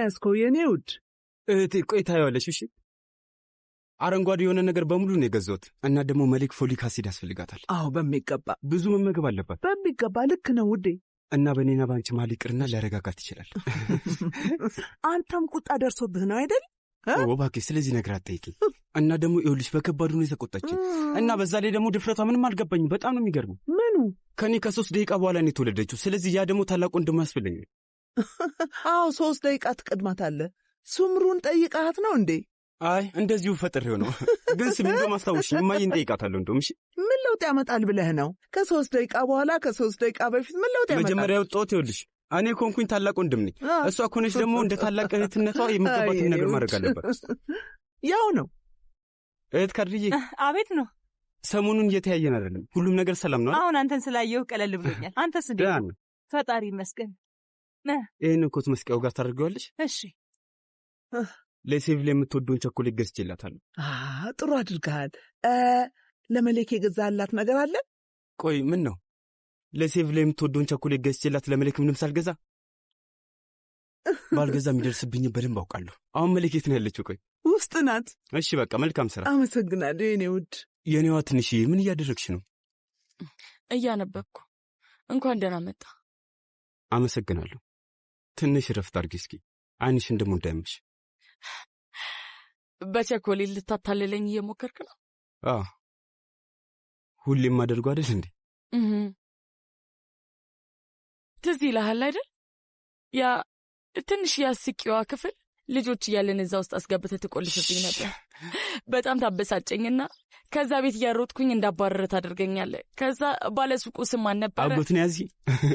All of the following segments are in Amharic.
ያስኮ የኔ ውድ እህቴ ቆይ ታያለሽ። እሺ አረንጓዴ የሆነ ነገር በሙሉ ነው የገዛሁት እና ደግሞ መሌክ ፎሊክ አሲድ ያስፈልጋታል። አዎ በሚገባ ብዙ መመገብ አለባት። በሚገባ ልክ ነው ውዴ። እና በእኔና ባንቺ መሀል ይቅርና ሊያረጋጋት ይችላል። አንተም ቁጣ ደርሶብህ ነው አይደል? እባክሽ ስለዚህ ነገር አትጠይቂኝ። እና ደግሞ ይኸውልሽ በከባዱ ነው የተቆጣችኝ እና በዛ ላይ ደግሞ ድፍረቷ ምንም አልገባኝም። በጣም ነው የሚገርመው። ምኑ? ከኔ ከ3 ደቂቃ በኋላ ነው የተወለደችው። ስለዚህ ያ ደግሞ ታላቅ ወንድሟ ያስፈልገኛል። አዎ 3 ደቂቃ ትቀድማታለህ። ሱምሩን ጠይቃት ነው እንዴ? አይ እንደዚሁ ፈጥሬው ነው። ግን ስሚ እንደውም አስታውሽኝ እማዬን ጠይቃታለሁ። እንደውም እሺ ምን ለውጥ ያመጣል ብለህ ነው? ከ3 ደቂቃ በኋላ ከ3 ደቂቃ በፊት ምን ለውጥ ያመጣል? መጀመሪያ ወጣሁት። ይኸውልሽ እኔ ኮንኩኝ ታላቅ ወንድም ነኝ። እሷ ኮነች ደግሞ እንደ ታላቅ እህትነቷ የምትገባትን ነገር ማድረግ አለባት። ያው ነው። እህት ካድርዬ። አቤት ነው። ሰሞኑን እየተያየን አይደለም። ሁሉም ነገር ሰላም ነው? አሁን አንተን ስላየሁ ቀለል ብሎኛል። አንተስ እንዴት ነው? ፈጣሪ ይመስገን። ይህን ኮት መስቀያው ጋር ታደርገዋለሽ? እሺ ለሴቭ ላይ የምትወደውን ቸኮሌት ገዝቼላታለሁ። ጥሩ አድርገሃል። ለመሌክ የገዛላት ነገር አለ? ቆይ ምን ነው? ለሴቭ ላይ የምትወደውን ቸኮሌት ገዝቼላት ለመሌክ ምንም ሳልገዛ? ባልገዛ የሚደርስብኝ በደንብ አውቃለሁ። አሁን መሌክ የት ነው ያለችው? ቆይ ውስጥ ናት። እሺ በቃ መልካም ስራ። አመሰግናለሁ የኔ ውድ። የኔዋ ትንሽዬ ምን እያደረግሽ ነው? እያነበብኩ። እንኳን ደህና መጣ። አመሰግናለሁ። ትንሽ ረፍት አድርጊ እስኪ፣ ዓይንሽን ደግሞ እንዳይመሽ። በቸኮሌት ልታታልለኝ እየሞከርክ ነው? አዎ ሁሌም ማደርጉ አይደል እንዴ? ትዝ ይልሃል አይደል? ያ ትንሽ ያስቂዋ ክፍል ልጆች እያለን እዛ ውስጥ አስገብተህ ትቆልፍብኝ ነበር። በጣም ታበሳጨኝና ከዛ ቤት እያሮጥኩኝ እንዳባረረ ታደርገኛለህ። ከዛ ባለሱቁ ስም ማን ነበረ? አጎት ነው ያዚ።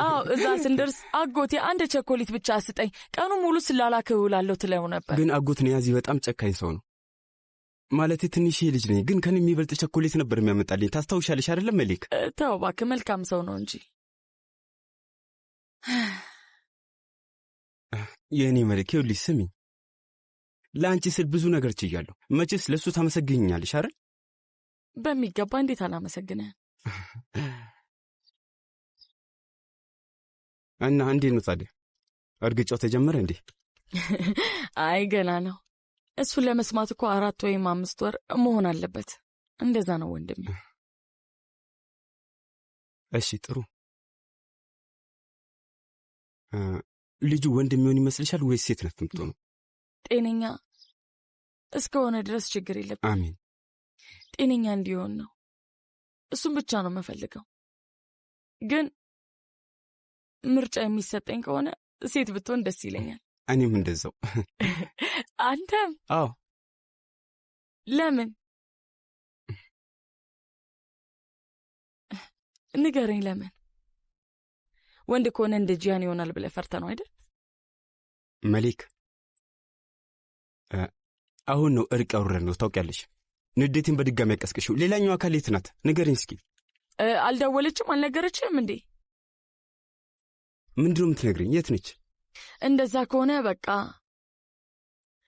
አዎ እዛ ስንደርስ አጎቴ አንድ ቸኮሌት ብቻ ስጠኝ፣ ቀኑ ሙሉ ስላላክህ እውላለሁ ትለው ነበር። ግን አጎት ነው ያዚ በጣም ጨካኝ ሰው ነው። ማለቴ ትንሽ ልጅ ነኝ፣ ግን ከኔ የሚበልጥ ቸኮሌት ነበር የሚያመጣልኝ። ታስታውሻለሽ አይደለም መሌክ? ተው እባክህ፣ መልካም ሰው ነው እንጂ። የእኔ መሌክ ይኸውልሽ ስሚኝ፣ ለአንቺ ስል ብዙ ነገር ችያለሁ። መቼስ ለእሱ ታመሰግኝኛለሽ አይደል? በሚገባ። እንዴት አላመሰግንህ? እና እንዴት ነው ታዲያ? እርግጫው ተጀመረ እንዴ? አይ ገና ነው። እሱን ለመስማት እኮ 4 ወይም 5 ወር መሆን አለበት። እንደዛ ነው ወንድሜ። እሺ ጥሩ። ልጁ ወንድ የሚሆን ይመስልሻል ወይስ ሴት ናት የምትሆነው? ጤነኛ እስከሆነ ድረስ ችግር የለብኝ። አሜን። ጤነኛ እንዲሆን ነው። እሱም ብቻ ነው የምፈልገው። ግን ምርጫ የሚሰጠኝ ከሆነ ሴት ብትሆን ደስ ይለኛል። እኔም እንደዛው። አንተም? አዎ። ለምን? ንገረኝ ለምን? ወንድ ከሆነ እንደ ጂያን ይሆናል ብለህ ፈርተህ ነው አይደል? መሌክ አሁን ነው እርቅ ያወረድነው ታውቂያለሽ። ንዴትን በድጋሚ ያቀስቅሽው። ሌላኛው አካል የት ናት? ንገረኝ እስኪ። አልደወለችም? አልነገረችም እንዴ? ምንድነው የምትነግረኝ? የት ነች? እንደዛ ከሆነ በቃ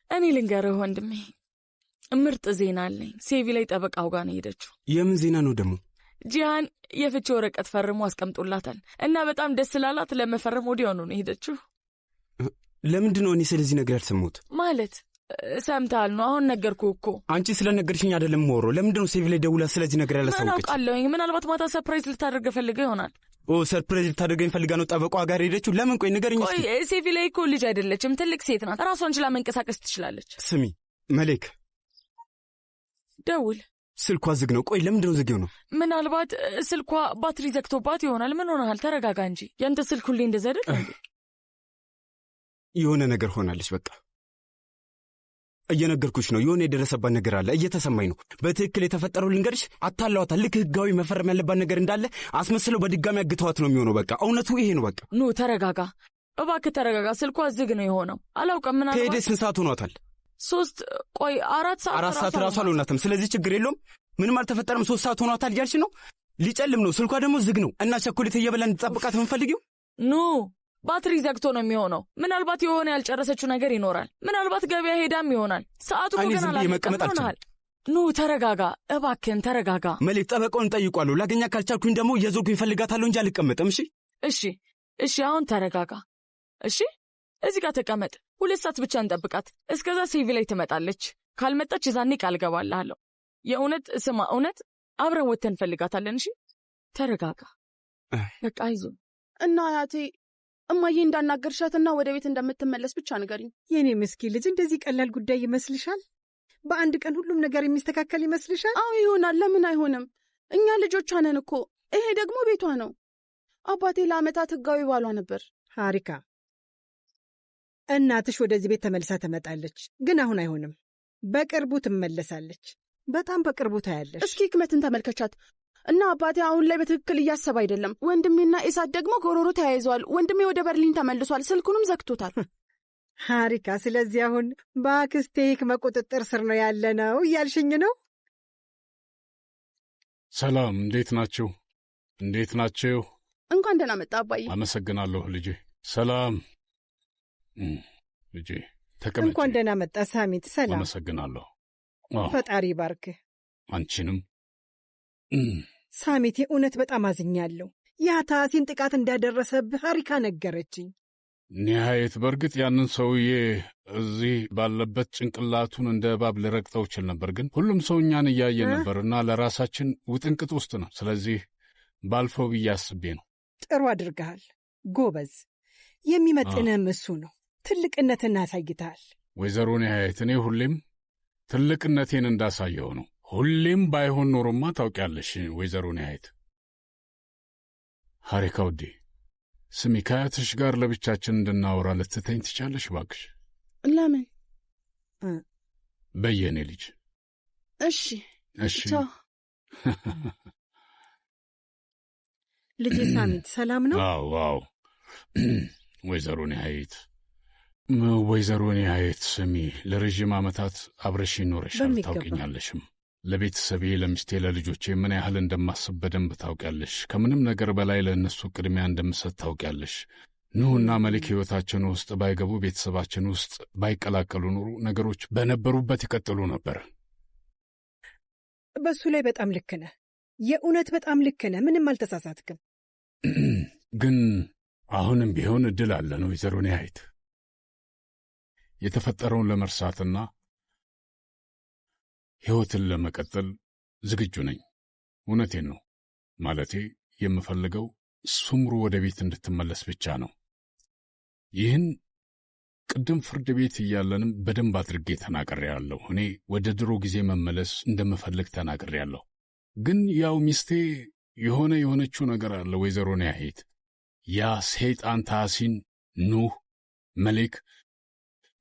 እኔ ልንገርህ ወንድሜ፣ ምርጥ ዜና አለኝ። ሴቪ ላይ ጠበቃው ጋር ነው ሄደችው። የምን ዜና ነው ደግሞ? ጂያን የፍቺ ወረቀት ፈርሞ አስቀምጦላታል እና በጣም ደስ ስላላት ለመፈረም ወዲያውኑ ነው ሄደችው። ለምንድነው እኔ ስለዚህ ነገር ያልሰማሁት? ማለት ሰምተሃል ነው? አሁን ነገርኩህ እኮ። አንቺ ስለነገርሽኝ አይደለም ሞሮ። ለምንድነው ሴቪ ላይ ደውላ ስለዚህ ነገር ያላሳወቀች? ምን አውቃለሁኝ። ምናልባት ማታ ሰርፕራይዝ ልታደርገ ፈልገ ይሆናል። ሰርፕራይዝ ልታደርገኝ ፈልጋ ነው ጠበቃዋ ጋር ሄደችው? ለምን? ቆይ ንገረኝ እስኪ። ቆይ ሴቪ ላይ እኮ ልጅ አይደለችም፣ ትልቅ ሴት ናት። ራሷን ችላ መንቀሳቀስ ትችላለች። ስሚ መሌክ፣ ደውል። ስልኳ ዝግ ነው። ቆይ ለምንድነው ዝግው ነው? ምናልባት ስልኳ ባትሪ ዘግቶባት ይሆናል። ምን ሆነሃል? ተረጋጋ እንጂ። ያንተ ስልክ ሁሌ እንደዛ አይደል እንዴ? የሆነ ነገር ሆናለች። በቃ እየነገርኩሽ ነው። የሆነ የደረሰባት ነገር አለ፣ እየተሰማኝ ነው። በትክክል የተፈጠረው ልንገርሽ፣ አታለዋታል። ልክ ህጋዊ መፈረም ያለባት ነገር እንዳለ አስመስለው በድጋሚ አግተዋት ነው የሚሆነው። በቃ እውነቱ ይሄ ነው። በቃ ኑ ተረጋጋ፣ እባክህ ተረጋጋ። ስልኳ ዝግ ነው የሆነው። አላውቅም። ምናልባት ከሄደ ስንት ሰዓት ሆኗታል? 4 ሰዓት ራሱ አልሆናትም። ስለዚህ ችግር የለውም፣ ምንም አልተፈጠረም። 3 ሰዓት ሆኗታል እያልሽ ነው? ሊጨልም ነው፣ ስልኳ ደግሞ ዝግ ነው እና ቸኮሌት እየበላ እንድጠብቃት የምንፈልጊው? ኑ ባትሪ ዘግቶ ነው የሚሆነው። ምናልባት የሆነ ያልጨረሰችው ነገር ይኖራል። ምናልባት ገበያ ሄዳም ይሆናል። ሰዓቱ ገና አላልቀም። ኑ ተረጋጋ፣ እባክህን ተረጋጋ። መሌክ ጠበቃውን ጠይቋለሁ። ላገኛ ካልቻልኩኝ ደግሞ እየዞርኩኝ እፈልጋታለሁ እንጂ አልቀመጥም። እሺ እሺ፣ አሁን ተረጋጋ። እሺ፣ እዚህ ጋር ተቀመጥ። 2 ሰዓት ብቻ እንጠብቃት። እስከዛ ሴቪ ላይ ትመጣለች። ካልመጣች የዛኔ ቃል ገባልሃለሁ። የእውነት ስማ፣ እውነት አብረን ወጥተን እንፈልጋታለን። እሺ ተረጋጋ፣ በቃ አይዞህ። እና አያቴ እማዬ እንዳናገርሻትና ወደ ቤት እንደምትመለስ ብቻ ንገሪኝ። የኔ ምስኪን ልጅ እንደዚህ ቀላል ጉዳይ ይመስልሻል? በአንድ ቀን ሁሉም ነገር የሚስተካከል ይመስልሻል? አዎ ይሆናል። ለምን አይሆንም? እኛ ልጆቿ ነን እኮ። ይሄ ደግሞ ቤቷ ነው። አባቴ ለዓመታት ሕጋዊ ባሏ ነበር። ሐሪካ፣ እናትሽ ወደዚህ ቤት ተመልሳ ትመጣለች። ግን አሁን አይሆንም። በቅርቡ ትመለሳለች። በጣም በቅርቡ ታያለሽ። እስኪ ህክመትን ተመልከቻት። እና አባቴ አሁን ላይ በትክክል እያሰብ አይደለም። ወንድሜና ኢሳት ደግሞ ጎሮሮ ተያይዘዋል። ወንድሜ ወደ በርሊን ተመልሷል። ስልኩንም ዘግቶታል። ሐሪካ፣ ስለዚህ አሁን በአክስቴ ህክመ ቁጥጥር ስር ነው ያለነው እያልሽኝ ነው? ሰላም፣ እንዴት ናችሁ? እንዴት ናችሁ? እንኳን ደህና መጣ አባዬ። አመሰግናለሁ ልጄ። ሰላም ልጄ፣ ተቀመጪ። እንኳን ደህና መጣ ሳሚት። ሰላም። አመሰግናለሁ። ፈጣሪ ባርክህ። አንቺንም። ሳሚት፣ የእውነት በጣም አዝኛለሁ። ያ ታሲን ጥቃት እንዳደረሰብህ ሐሪካ ነገረችኝ። ኒሃየት፣ በእርግጥ ያንን ሰውዬ እዚህ ባለበት ጭንቅላቱን እንደ እባብ ልረግጠው እችል ነበር፣ ግን ሁሉም ሰው እኛን እያየ ነበርና ለራሳችን ውጥንቅጥ ውስጥ ነው። ስለዚህ ባልፈው ብዬ አስቤ ነው። ጥሩ አድርገሃል። ጎበዝ። የሚመጥንህም እሱ ነው። ትልቅነትን አሳይተሃል። ወይዘሮ ኒሃየት፣ እኔ ሁሌም ትልቅነቴን እንዳሳየው ነው። ሁሌም ባይሆን ኖሮማ ታውቂያለሽ ወይዘሮ ኒሃየት። ሐሪካ ውዴ፣ ስሚ፣ ከአያትሽ ጋር ለብቻችን እንድናወራ ልትተኝ ትቻለሽ እባክሽ? ለምን? በየኔ ልጅ። እሺ እሺ። ልጄ ሳሚት ሰላም ነው? አዎ አዎ። ወይዘሮ ኒሃየት፣ ስሚ፣ ለረዥም ዓመታት አብረሽኝ ኖረሻል፣ ታውቂኛለሽም። ለቤተሰቤ፣ ለሚስቴ፣ ለልጆቼ ምን ያህል እንደማስብ በደንብ ታውቂያለሽ። ከምንም ነገር በላይ ለእነሱ ቅድሚያ እንደምሰጥ ታውቂያለሽ። ኑህና መሊክ ሕይወታችን ውስጥ ባይገቡ፣ ቤተሰባችን ውስጥ ባይቀላቀሉ ኑሩ ነገሮች በነበሩበት ይቀጥሉ ነበር። በሱ ላይ በጣም ልክ ነህ። የእውነት በጣም ልክ ነህ። ምንም አልተሳሳትክም። ግን አሁንም ቢሆን ዕድል አለን ወይዘሮ ኒሃየት። የተፈጠረውን ለመርሳትና ሕይወትን ለመቀጠል ዝግጁ ነኝ። እውነቴን ነው። ማለቴ የምፈልገው ሱምሩ ወደ ቤት እንድትመለስ ብቻ ነው። ይህን ቅድም ፍርድ ቤት እያለንም በደንብ አድርጌ ተናግሬያለሁ። እኔ ወደ ድሮ ጊዜ መመለስ እንደምፈልግ ተናግሬያለሁ። ግን ያው ሚስቴ የሆነችው ነገር አለ ወይዘሮ ኒሃየት። ያ ሰይጣን ታሲን፣ ኑህ፣ መሌክ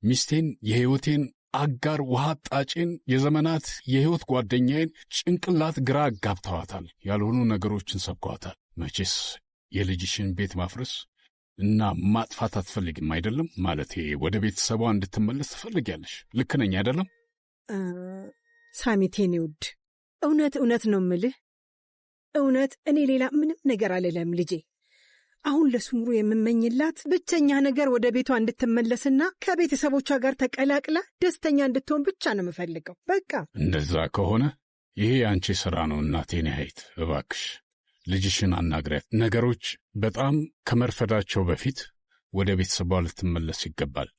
ሚስቴን፣ የሕይወቴን አጋር፣ ውሃ ጣጬን፣ የዘመናት የሕይወት ጓደኛዬን ጭንቅላት ግራ አጋብተዋታል። ያልሆኑ ነገሮችን ሰብከዋታል። መቼስ የልጅሽን ቤት ማፍረስ እና ማጥፋት አትፈልግም አይደለም? ማለቴ ወደ ቤተሰቧ እንድትመለስ ትፈልጊያለሽ። ልክ ነኝ አይደለም? ሳሚቴን ውድ፣ እውነት ነው ምልህ። እውነት እኔ ሌላ ምንም ነገር አልለም ልጄ። አሁን ለሱምሩ የምመኝላት ብቸኛ ነገር ወደ ቤቷ እንድትመለስና ከቤተሰቦቿ ጋር ተቀላቅላ ደስተኛ እንድትሆን ብቻ ነው የምፈልገው። በቃ እንደዛ ከሆነ ይሄ አንቺ ሥራ ነው እናቴ ኒሃየት። እባክሽ ልጅሽን አናግሪያት። ነገሮች በጣም ከመርፈዳቸው በፊት ወደ ቤተሰቧ ልትመለስ ይገባል።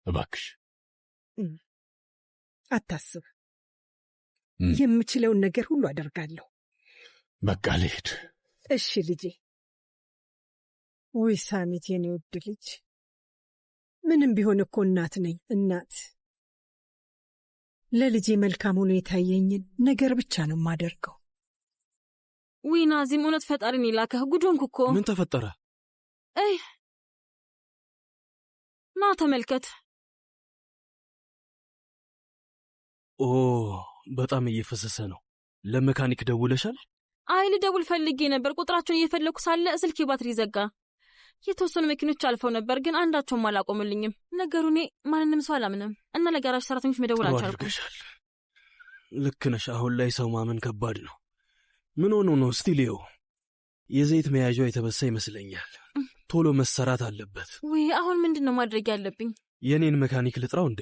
እባክሽ አታስብ። የምችለውን ነገር ሁሉ አደርጋለሁ። በቃ ልሂድ። እሺ ልጄ። ውይ ሳሚት፣ የኔ ውድ ልጅ፣ ምንም ቢሆን እኮ እናት ነኝ። እናት ለልጄ መልካም ሆኖ የታየኝን ነገር ብቻ ነው የማደርገው። ውይ ናዚም፣ እውነት ፈጣሪን ይላከህ። ጉዶንኩ እኮ። ምን ተፈጠረ? ና ተመልከት። ኦ በጣም እየፈሰሰ ነው። ለመካኒክ ደውለሻል? አይ ልደውል ፈልጌ ነበር። ቁጥራቸውን እየፈለኩ ሳለ ስልኬ ባትሪ ዘጋ። የተወሰኑ መኪኖች አልፈው ነበር፣ ግን አንዳቸውም አላቆሙልኝም። ነገሩ እኔ ማንንም ሰው አላምንም እና ለጋራጅ ሰራተኞች መደወል አልቻልኩም። ልክ ነሽ። አሁን ላይ ሰው ማመን ከባድ ነው። ምን ሆኖ ነው? እስቲ ልየው። የዘይት መያዣው የተበሳ ይመስለኛል። ቶሎ መሰራት አለበት። ውይ አሁን ምንድን ነው ማድረግ ያለብኝ? የኔን መካኒክ ልጥራው እንዴ?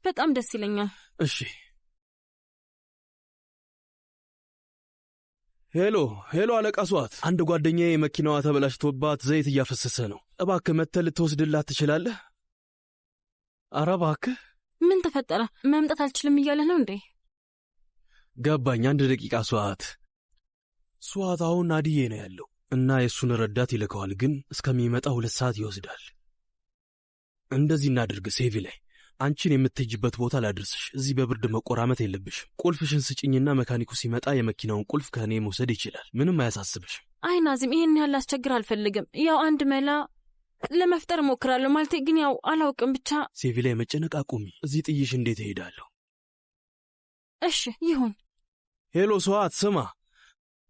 በጣም ደስ ይለኛል። እሺ። ሄሎ አለቃ ሷት፣ አንድ ጓደኛዬ መኪናዋ ተበላሽቶባት ዘይት እያፈሰሰ ነው። እባክህ መጥተህ ልትወስድላት ትችላለህ? ኧረ እባክህ። ምን ተፈጠረ? መምጣት አልችልም እያለህ ነው እንዴ? ገባኝ። 1 ደቂቃ ሱዓት አሁን ናዲዬ ነው ያለው እና የእሱን ረዳት ይልከዋል፣ ግን እስከሚመጣ 2 ሰዓት ይወስዳል። እንደዚህ እናድርግ ሴቪ ላይ አንቺን የምትሄጅበት ቦታ ላድርስሽ። እዚህ በብርድ መቆራመት የለብሽም። ቁልፍሽን ስጭኝና መካኒኩ ሲመጣ የመኪናውን ቁልፍ ከእኔ መውሰድ ይችላል። ምንም አያሳስብሽም። አይ ናዚም፣ ይህን ያህል አስቸግር አልፈልግም። ያው አንድ መላ ለመፍጠር እሞክራለሁ። ማለቴ ግን ያው አላውቅም ብቻ። ሴቪ ላይ መጨነቅ አቁሚ። እዚህ ጥይሽ እንዴት እሄዳለሁ? እሺ ይሁን። ሄሎ ሱዓት ስማ፣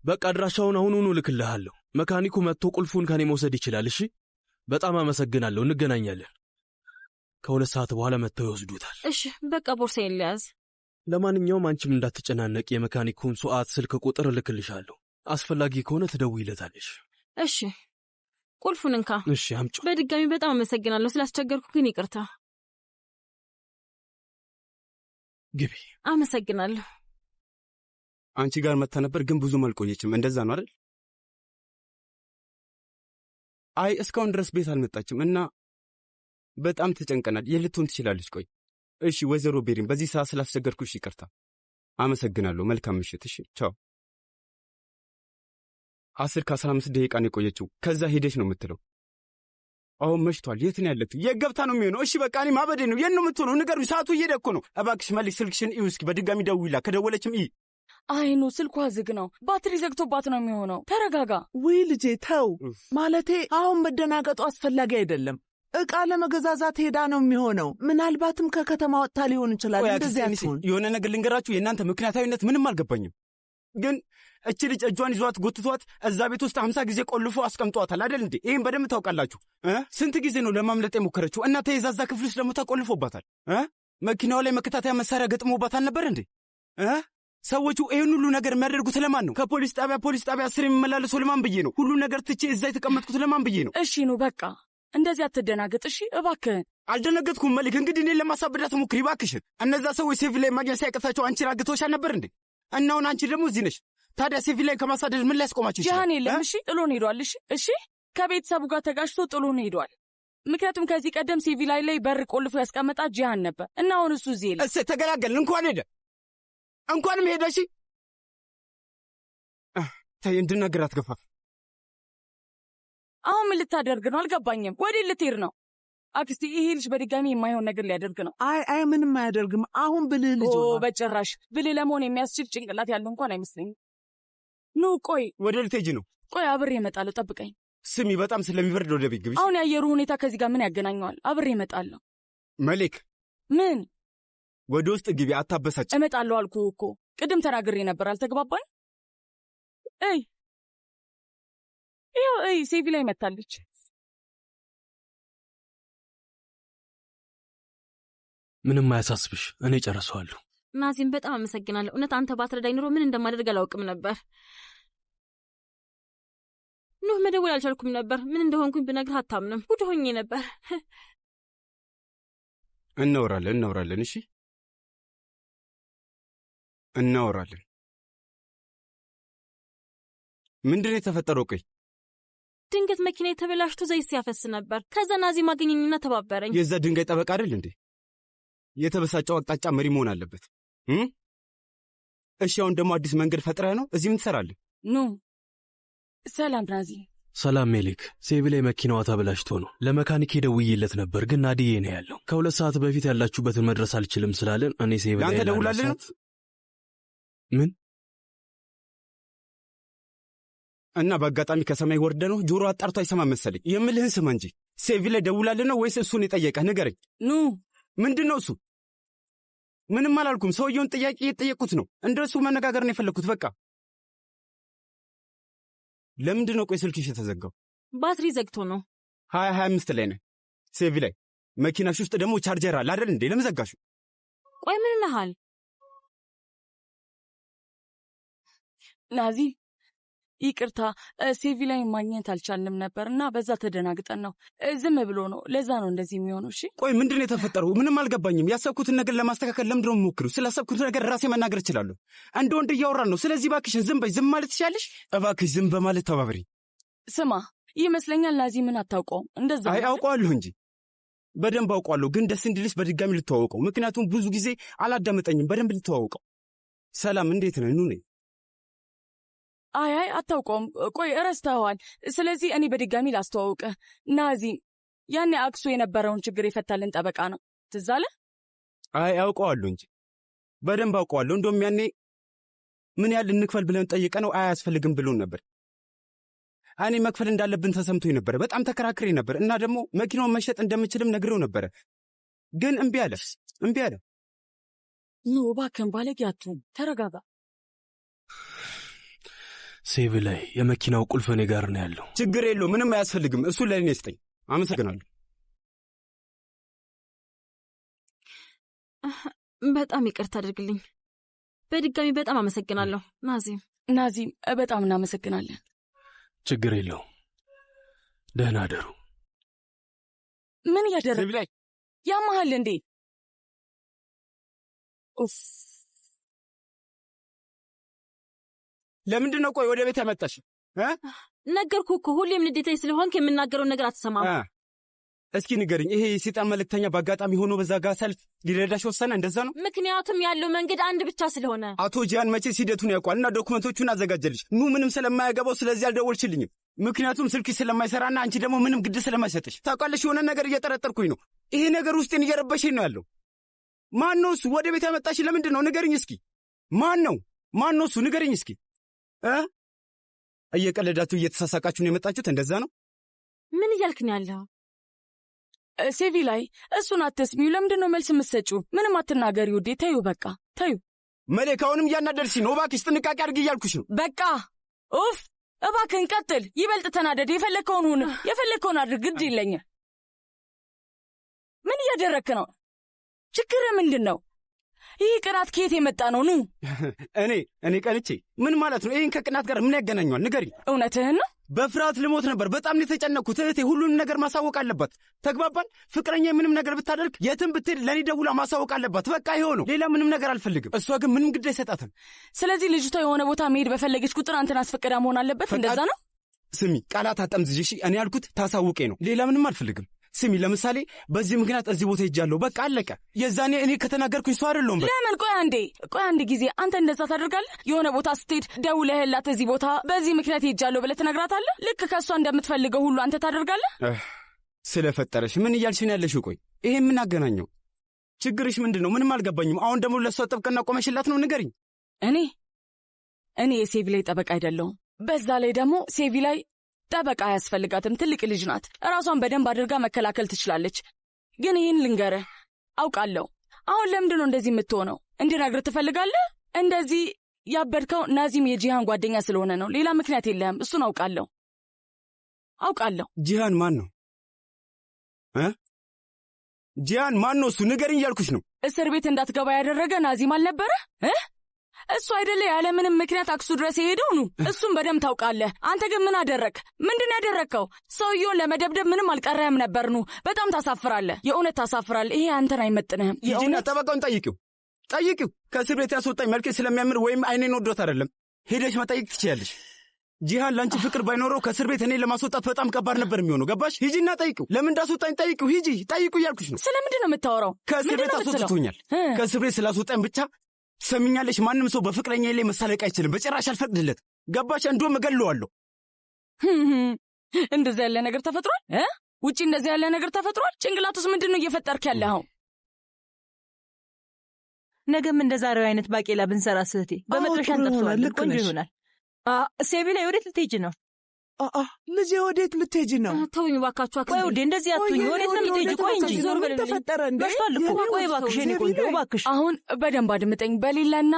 በቃ አድራሻውን አሁኑኑ ልክልሃለሁ። መካኒኩ መጥቶ ቁልፉን ከኔ መውሰድ ይችላል። እሺ በጣም አመሰግናለሁ። እንገናኛለን። ከ2 ሰዓት በኋላ መጥተው ይወስዱታል። እሺ በቃ ቦርሳዬን ልያዝ። ለማንኛውም አንቺም እንዳትጨናነቅ፣ የመካኒኩን ሱዓት ስልክ ቁጥር እልክልሻለሁ። አስፈላጊ ከሆነ ትደውይለታለሽ። እሺ ቁልፉን እንካ። እሺ አምጪ። በድጋሚ በጣም አመሰግናለሁ። ስላስቸገርኩ ግን ይቅርታ። ግቢ። አመሰግናለሁ። አንቺ ጋር መጥታ ነበር ግን ብዙም አልቆየችም። እንደዛ ነው አይደል? አይ እስካሁን ድረስ ቤት አልመጣችም እና በጣም ተጨንቀናል። የልትሆን ትችላለች። ቆይ እሺ ወይዘሮ ቤሪን በዚህ ሰዓት ስላስቸገርኩሽ ይቅርታ። አመሰግናለሁ። መልካም ምሽት። እሺ ቻው። 10 ከ15 ደቂቃ ነው የቆየችው። ከዛ ሄደች ነው የምትለው። አሁን መሽቷል። የት ነው ያለችው? የገብታ ነው የሚሆነው። እሺ በቃ እኔ ማበዴ ነው። የት ነው የምትሆነው? ንገሩኝ። ሰዓቱ እየሄደ እኮ ነው። እባክሽ መልክ ስልክሽን እዩ እስኪ። በድጋሚ ደውይላ። ከደወለችም ይ አይኑ ስልኳ ዝግ ነው። ባትሪ ዘግቶባት ነው የሚሆነው። ተረጋጋ። ውይ ልጄ ተው። ማለቴ አሁን መደናገጡ አስፈላጊ አይደለም። ዕቃ ለመገዛዛት ሄዳ ነው የሚሆነው። ምናልባትም ከከተማ ወጥታ ሊሆን ይችላል። እንደዚህ አትሆን። የሆነ ነገር ልንገራችሁ፣ የእናንተ ምክንያታዊነት ምንም አልገባኝም። ግን እቺ ልጅ እጇን ይዟት ጎትቷት እዛ ቤት ውስጥ 50 ጊዜ ቆልፎ አስቀምጧታል አይደል እንዴ? ይህም በደንብ ታውቃላችሁ። ስንት ጊዜ ነው ለማምለጥ የሞከረችው? እና ተይዛዛ ክፍል ውስጥ ደግሞ ተቆልፎባታል። መኪናው ላይ መከታተያ መሳሪያ ገጥሞባታል ነበር እንዴ? ሰዎቹ ይህን ሁሉ ነገር የሚያደርጉት ለማን ነው? ከፖሊስ ጣቢያ ስር የሚመላለሰው ለማን ብዬ ነው? ሁሉ ነገር ትቼ እዛ የተቀመጥኩት ለማን ብዬ ነው? እሺ ነው በቃ እንደዚህ አትደናገጥ። እሺ እባክህን። አልደነገጥኩም መልክ። እንግዲህ እኔን ለማሳበዳት ሞክሪ እባክሽን። እነዛ ሰዎች ሴቪ ላይ ማግኘት ሲያቅታቸው አንቺን አግተውሻል ነበር እንዴ? እና አሁን አንቺ ደግሞ እዚህ ነሽ። ታዲያ ሴቪ ላይ ከማሳደድ ምን ሊያስቆማችሁ ይችላል? ጃሃን የለም። እሺ ጥሎን ሄዷል። እሺ ከቤተሰቡ ጋር ተጋጭቶ ጥሎን ሄዷል። ምክንያቱም ከዚህ ቀደም ሴቪ ላይ በር ቆልፎ ያስቀመጣት ጃሃን ነበር እና አሁን እሱ እዚህ የለም። እሰይ ተገላገልን። እንኳን ሄደ እንኳንም ሄደ። እሺ ተይ እንድናገር አትገፋፍ። አሁን ምን ልታደርግ ነው? አልገባኝም። ወዴት ልትሄድ ነው? አክስቴ ይሄ ልጅ በድጋሚ የማይሆን ነገር ሊያደርግ ነው። አይ ምንም አያደርግም። አሁን ብልህ ልጅ ሆኗል። በጭራሽ ብልህ ለመሆን የሚያስችል ጭንቅላት ያለው እንኳን አይመስለኝም። ኑ ቆይ። ወደ ልትሄጂ ነው? ቆይ አብሬ እመጣለሁ፣ ጠብቀኝ። ስሚ በጣም ስለሚበርድ ወደ ቤት ግቢ። አሁን ያየሩ ሁኔታ ከዚህ ጋር ምን ያገናኘዋል? አብሬ እመጣለሁ። መሌክ ምን? ወደ ውስጥ ግቢ፣ አታበሳጭ። እመጣለሁ አልኩህ እኮ ቅድም ተናግሬ ነበር። አልተግባባን? ይኸው ሴቪ ላይ መታለች። ምንም አያሳስብሽ፣ እኔ ጨርሰዋለሁ። ናዚም በጣም አመሰግናለሁ። እውነት አንተ ባትረዳኝ ኑሮ ምን እንደማደርግ አላውቅም ነበር። ኑህ መደወል አልቻልኩም ነበር። ምን እንደሆንኩኝ ብነግርህ አታምንም። ጉድ ሆኜ ነበር። እናወራለን። እሺ እናወራለን። ምንድን ነው የተፈጠረው? ቆይ ድንገት መኪና የተበላሽቶ ዘይት ሲያፈስ ነበር። ከዛ ናዚም አገኘኝና ተባበረኝ። የዛ ድንጋይ ጠበቃ አይደል እንዴ? የተበሳጨው አቅጣጫ መሪ መሆን አለበት። እሺ አሁን ደግሞ አዲስ መንገድ ፈጥረህ ነው እዚህ ምን ትሰራለህ? ኑ ሰላም ናዚ። ሰላም ሜሌክ። ሴቪ ላይ መኪናዋ ተበላሽቶ ነው። ለመካኒክ ደውዬለት ነበር ግን ናዲዬ ነው ያለው። ከ2 ሰዓት በፊት ያላችሁበትን መድረስ አልችልም ስላለን እኔ ሴቪ ላይ ለአንተ ደውላለህ ነው? ምን? እና በአጋጣሚ ከሰማይ ወርደ ነው? ጆሮ አጣርቶ አይሰማም መሰለኝ። የምልህን ስማ እንጂ ሴቪ ላይ ደውላለህ ነው ወይስ እሱን የጠየቀህ? ንገረኝ። ኑ ምንድን ነው እሱ? ምንም አላልኩም። ሰውየውን ጥያቄ እየጠየቁት ነው። እንደሱ መነጋገር ነው የፈለግኩት። በቃ ለምንድን ነው ቆይ ስልክሽ የተዘጋው? ባትሪ ዘግቶ ነው። 25 ላይ ነህ ሴቪ ላይ። መኪናሽ ውስጥ ደግሞ ቻርጀር አለ አይደል እንዴ? ለምን ዘጋሹ? ቆይ ምን ነሃል ናዚ? ይቅርታ ሴቪ ላይ ማግኘት አልቻልንም ነበርና በዛ ተደናግጠን ነው። ዝም ብሎ ነው። ለዛ ነው እንደዚህ የሚሆነው። እሺ ቆይ ምንድን ነው የተፈጠረው? ምንም አልገባኝም። ያሰብኩትን ነገር ለማስተካከል ለምንድን ነው የምሞክረው? ስላሰብኩት ነገር ራሴ መናገር እችላለሁ። እንደ ወንድ እያወራን ነው። ስለዚህ እባክሽን ዝም በይ። ዝም ማለት ትችያለሽ? እባክሽ ዝም በማለት ተባበሪ። ስማ ይመስለኛል ናዚ ምን አታውቀውም። እንደዛ አይ አውቀዋለሁ እንጂ በደንብ አውቀዋለሁ፣ ግን ደስ እንዲልሽ በድጋሚ ልተዋወቀው። ምክንያቱም ብዙ ጊዜ አላዳመጠኝም። በደንብ ልተዋወቀው። ሰላም፣ እንዴት ነህ? ኑኔ። አይ አታውቀውም። ቆይ እረስተኸዋል። ስለዚህ እኔ በድጋሚ ላስተዋውቅህ። ናዚም ያኔ አክሱ የነበረውን ችግር የፈታልን ጠበቃ ነው። ትዝ አለህ? አይ አውቀዋለሁ እንጂ በደንብ አውቀዋለሁ። እንደውም ያኔ ምን ያህል እንክፈል ብለን ጠይቀ ነው አያስፈልግም ብሎን ነበር። እኔ መክፈል እንዳለብን ተሰምቶኝ ነበረ። በጣም ተከራክሬ ነበር እና ደግሞ መኪናውን መሸጥ እንደምችልም ነግሬው ነበረ። ግን እምቢ አለ። ኖ እባክህን ባለጌ አትሁን፣ ተረጋጋ። ሴቪ ላይ የመኪናው ቁልፍ እኔ ጋር ነው ያለው። ችግር የለው፣ ምንም አያስፈልግም። እሱን ለእኔ ስጠኝ። አመሰግናለሁ። በጣም ይቅርታ አድርግልኝ። በድጋሚ በጣም አመሰግናለሁ ናዚም። በጣም እናመሰግናለን። ችግር የለው። ደህና አደሩ። ምን እያደረግ ላይ ያመሃል እንዴ? ኡፍ! ለምንድን ነው ቆይ ወደ ቤት ያመጣሽ? ነገርኩህ እኮ ሁሌም ንዴታዊ ስለሆንክ የምናገረውን ነገር አትሰማም። እስኪ ንገርኝ፣ ይሄ የሰይጣን መልእክተኛ በአጋጣሚ ሆኖ በዛ ጋር ሰልፍ ሊረዳሽ ወሰነ? እንደዛ ነው? ምክንያቱም ያለው መንገድ አንድ ብቻ ስለሆነ። አቶ ጂያን መቼ ሂደቱን ያውቋል እና ዶኩመንቶቹን አዘጋጀልሽ። ምንም ስለማያገባው ስለዚህ አልደወልሽልኝም። ምክንያቱም ስልክሽ ስለማይሰራና አንቺ ደግሞ ምንም ግድ ስለማይሰጥሽ። ታውቃለሽ፣ የሆነ ነገር እየጠረጠርኩኝ ነው። ይሄ ነገር ውስጤን እየረበሽኝ ነው ያለው። ማን ነው እሱ? ወደ ቤት ያመጣሽ ለምንድን ነው? ንገርኝ እስኪ። ማን ነው እሱ? ንገርኝ እስኪ። እየቀለዳችሁ እየተሳሳቃችሁ ነው የመጣችሁት? እንደዛ ነው? ምን እያልክ ነው ያለው? ሴቪ ላይ እሱን አትስሚው። ለምንድን ነው መልስ የምትሰጪው? ምንም አትናገሪ ውዴ። ተዩ፣ በቃ ተዩ። መሌክ፣ አሁንም እያናደድሽ ነው። እባክሽ ጥንቃቄ አድርጊ እያልኩሽ ነው። በቃ ኡፍ! እባክህን ቀጥል። ይበልጥ ተናደድ። የፈለግከውን ሁን፣ የፈለግከውን አድርግ። ግድ ይለኛል። ምን እያደረግክ ነው? ችግር ምንድን ነው? ይህ ቅናት ከየት የመጣ ነው? ኑ እኔ ቀንቼ ምን ማለት ነው? ይህን ከቅናት ጋር ምን ያገናኘዋል? ንገሪ። እውነትህን ነው? በፍርሃት ልሞት ነበር። በጣም ነው የተጨነቅኩት። እህቴ ሁሉንም ነገር ማሳወቅ አለባት። ተግባባን? ፍቅረኛ ምንም ነገር ብታደርግ የትም ብትሄድ ለእኔ ደውላ ማሳወቅ አለባት። በቃ ይኸው ነው። ሌላ ምንም ነገር አልፈልግም። እሷ ግን ምንም ግድ አይሰጣትም። ስለዚህ ልጅቷ የሆነ ቦታ መሄድ በፈለገች ቁጥር አንተን አስፈቅዳ መሆን አለበት። እንደዛ ነው? ስሚ፣ ቃላት አጠምዝዥ። እሺ፣ እኔ ያልኩት ታሳውቄ ነው። ሌላ ምንም አልፈልግም። ስሚ፣ ለምሳሌ በዚህ ምክንያት እዚህ ቦታ ሄጃለሁ፣ በቃ አለቀ። የዛኔ እኔ ከተናገርኩኝ ሰው አይደለሁም። ለምን? ቆይ አንድ ጊዜ አንተ እንደዛ ታደርጋለህ? የሆነ ቦታ ስትሄድ ደውለህላት እዚህ ቦታ በዚህ ምክንያት ሄጃለሁ ብለህ ትነግራታለህ? ልክ ከእሷ እንደምትፈልገው ሁሉ አንተ ታደርጋለህ? ስለፈጠረሽ ምን እያልሽን ያለሽው? ቆይ ይሄ ምን አገናኘው? ችግርሽ ምንድን ነው? ምንም አልገባኝም። አሁን ደግሞ ለእሷ ጥብቅና ቆመሽላት ነው? ንገሪኝ። እኔ የሴቪ ላይ ጠበቃ አይደለሁም። በዛ ላይ ደግሞ ሴቪ ላይ ጠበቃ አያስፈልጋትም። ትልቅ ልጅ ናት። ራሷን በደንብ አድርጋ መከላከል ትችላለች። ግን ይህን ልንገርህ፣ አውቃለሁ። አሁን ለምንድን ነው እንደዚህ የምትሆነው? እንድነግርህ ትፈልጋለህ? እንደዚህ ያበድከው ናዚም የጂሃን ጓደኛ ስለሆነ ነው። ሌላ ምክንያት የለህም። እሱን አውቃለሁ። ጂሃን ማን ነው? ጂሃን ማን ነው? እሱ ንገርኝ እያልኩሽ ነው። እስር ቤት እንዳትገባ ያደረገ ናዚም አልነበረ? እሱ አይደለ ያለምንም ምክንያት አክሱ ድረስ የሄደው ነው። እሱም በደም ታውቃለህ። አንተ ግን ምን አደረግ? ምንድን ያደረግከው? ሰውየውን ለመደብደብ ምንም አልቀረህም ነበር። ኑ በጣም ታሳፍራለህ። የእውነት ታሳፍራለህ። ይሄ አንተን አይመጥንህም። ሂጂና ጠበቃውን ጠይቂው። ከእስር ቤት ያስወጣኝ መልኬ ስለሚያምር ወይም አይኔን ወዶት አይደለም። ሄደሽ መጠየቅ ትችያለሽ። ጂሃን ለአንቺ ፍቅር ባይኖረው ከእስር ቤት እኔን ለማስወጣት በጣም ከባድ ነበር የሚሆነው። ገባሽ? ሂጂና ጠይቂው። ለምን እንዳስወጣኝ ጠይቂው። ሂጂ ጠይቁ እያልኩሽ ነው። ስለምንድን ነው የምታወራው? ከእስር ቤት አስወጥቶኛል። ከእስር ቤት ስላስወጣኝ ብቻ ሰሚኛለሽ? ማንም ሰው በፍቅረኛ ላይ መሳለቅ አይችልም። በጭራሽ አልፈቅድለት። ገባሽ? እንደውም እገለዋለሁ። እንደዚህ ያለ ነገር ተፈጥሯል? ውጪ እንደዚህ ያለ ነገር ተፈጥሯል? ጭንቅላቱስ ምንድን ነው እየፈጠርክ ያለኸው? ነገም እንደ ዛሬው አይነት ባቄላ ብንሰራ ስህቴ በመጥበሻ እንጠብሰዋለን። ቆንጆ ይሆናል። ሴቪ ላይ ወዴት ልትሄጂ ነው? ልጄ ወዴት ልትሄጂ ነው? ተውኝ እባካችሁ። ቆይ ውዴ፣ እንደዚህ አትሁኝ። ወዴት ነው የምትሄጂ? ቆይ እንጂ ዞር በል። ተፈጠረ እንዴ? በሽቷል እኮ። ቆይ እባክሽ የኔ ቆንጆ እባክሽ። አሁን በደንብ አድምጠኝ። በሌላና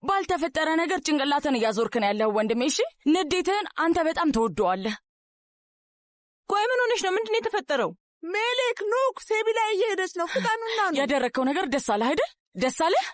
ባልተፈጠረ ነገር ጭንቅላትን እያዞርክ ነው ያለው ወንድሜ። እሺ፣ ንዴትህን አንተ በጣም ተወደዋለህ። ቆይ ምን ሆነሽ ነው? ምንድን ነው የተፈጠረው? ሜሌክ ኑክ ሴቪ ላይ እየሄደች ነው። ፍጣኑና ነው። ያደረግከው ነገር ደስ አለህ አይደል? ደስ አለህ?